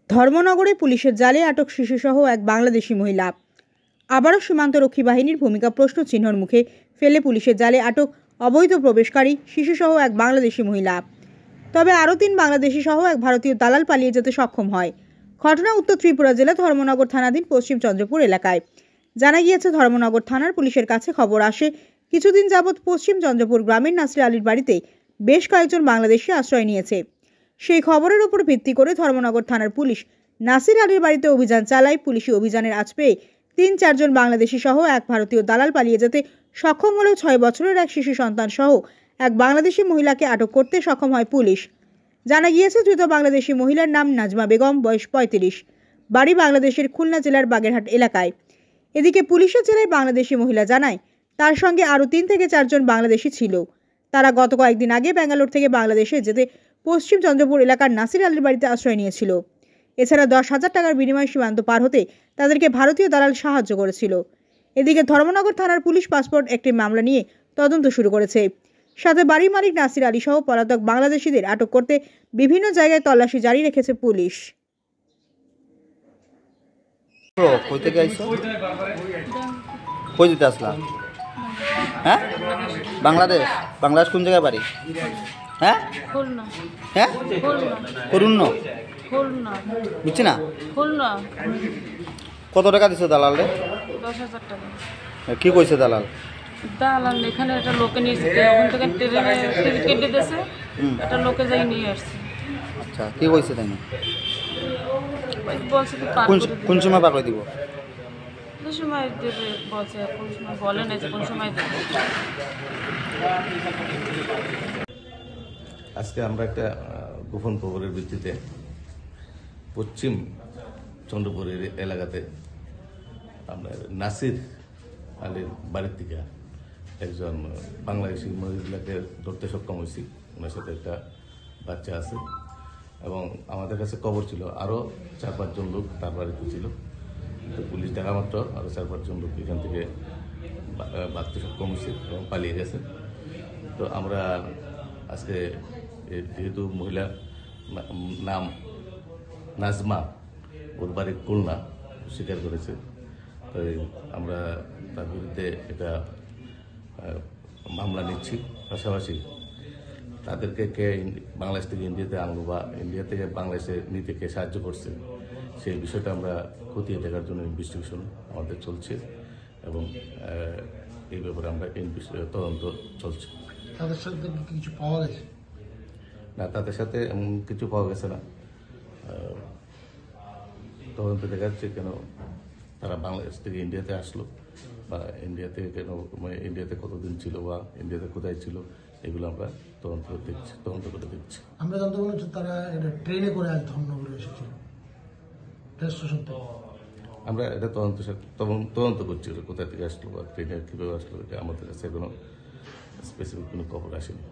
ধর্মনগরে পুলিশের জালে আটক শিশুসহ এক বাংলাদেশি মহিলা। আবারও সীমান্তরক্ষী বাহিনীর ভূমিকা প্রশ্নচিহ্নের মুখে ফেলে পুলিশের জালে আটক অবৈধ প্রবেশকারী শিশুসহ এক বাংলাদেশি মহিলা। তবে আরও 3 বাংলাদেশি সহ এক ভারতীয় দালাল পালিয়ে যেতে সক্ষম হয়। ঘটনা উত্তর ত্রিপুরা জেলা ধর্মনগর থানাধীন পশ্চিম চন্দ্রপুর এলাকায়। জানা গিয়েছে, ধর্মনগর থানার পুলিশের কাছে খবর আসে, কিছুদিন যাবৎ পশ্চিম চন্দ্রপুর গ্রামের নাসির আলীর বাড়িতে বেশ কয়েকজন বাংলাদেশি আশ্রয় নিয়েছে। সেই খবরের উপর ভিত্তি করে ধর্মনগর থানার পুলিশ নাসির আলীর বাড়িতে অভিযান চালায়। পুলিশি অভিযানের আজ পেয়ে 3-4 জন বাংলাদেশি সহ এক ভারতীয় দালাল পালিয়ে যেতে সক্ষম হলেও 6 বছরের এক শিশু সন্তান সহ এক বাংলাদেশি মহিলাকে আটক করতে সক্ষম হয় পুলিশ। জানা গিয়েছে, ধৃত বাংলাদেশি মহিলার নাম নাজমা বেগম, বয়স 35, বাড়ি বাংলাদেশের খুলনা জেলার বাগেরহাট এলাকায়। এদিকে পুলিশের জেলায় বাংলাদেশি মহিলা জানায়, তার সঙ্গে আরও 3 থেকে 4 জন বাংলাদেশি ছিল। তারা গত কয়েকদিন আগে ব্যাঙ্গালোর থেকে বাংলাদেশে যেতে পশ্চিম চন্দ্রপুর এলাকার নাসির আলীর বাড়িতে আশ্রয় নিয়েছিল। এছাড়া 10,000 টাকার বিনিময়ে সীমান্ত পার হতে তাদেরকে ভারতীয় দালাল সাহায্য করেছিল। এদিকে ধর্মনগর থানার পুলিশ পাসপোর্ট একটি মামলা নিয়ে তদন্ত শুরু করেছে। সাথে বাড়ির মালিক নাসির আলী সহ পলাতক বাংলাদেশিদের আটক করতে বিভিন্ন জায়গায় তল্লাশি জারি রেখেছে পুলিশ। হ্যাঁ, বাংলাদেশ কোন জায়গায় বাড়ি? হ্যাঁ হ্যাঁ খুলনা বুঝছি না। কত টাকা দিছো দালালে? 10,000 টাকা। কি কইছে দালাল? দালাল এখানে একটা লোকে নিয়েছে, ওখান থেকে ট্রেনে টিকিট কেটে দিয়েছে, একটা লোকে যাই নিয়ে আসছে। আচ্ছা, কি কইছে তাই না? বলছে তো কোন সময় পার করে দিব? কোন সময় দেবে বলছে, কোন সময় বলে না যে কোন সময় দেবে। আজকে আমরা একটা গোপন খবরের ভিত্তিতে পশ্চিম চন্দ্রপুরের এলাকাতে আমরা নাসির আলীর বাড়ির থেকে একজন বাংলাদেশি মহিলাকে ধরতে সক্ষম হয়েছি। ওনার সাথে একটা বাচ্চা আছে এবং আমাদের কাছে খবর ছিল আরও 4-5 জন লোক তার বাড়িতে ছিল। তো পুলিশ দেখা মাত্র আরও 4-5 জন লোক এখান থেকে বাঁচতে সক্ষম হয়েছে এবং পালিয়ে গেছে। তো আমরা আজকে যেহেতু মহিলার নাম নাজমা, ওর বাড়ি খুলনা, স্বীকার করেছে, তাই আমরা তার বিরুদ্ধে এটা মামলা নিচ্ছি। পাশাপাশি তাদেরকে কে বাংলাদেশ থেকে ইন্ডিয়াতে আনবো বা ইন্ডিয়া থেকে বাংলাদেশে নিতে কে সাহায্য করছে, সেই বিষয়টা আমরা খতিয়ে দেখার জন্য ইনভেস্টিগেশন আমাদের চলছে এবং এই ব্যাপারে আমরা তদন্ত চলছে। তাদের সাথে কিছু পাওয়া গেছে না? তাদের সাথে এমন কিছু পাওয়া গেছে না। তদন্ত দেখা যাচ্ছে কেন তারা বাংলাদেশ থেকে ইন্ডিয়াতে আসলো বা ইন্ডিয়াতে কেন, ইন্ডিয়াতে কতদিন ছিল বা ইন্ডিয়াতে কোথায় ছিল, এগুলো আমরা তদন্ত করে দেখছি। আমরা জানতে পারছি তারা ট্রেনে করে আজ ধর্মনগরে এসেছিল। আমরা এটা তদন্ত করছি, কোথায় থেকে আসলো বা ট্রেনে কীভাবে আসলো, এটা আমাদের কাছে কোনো স্পেসিফিক কোনো খবর আসেনি।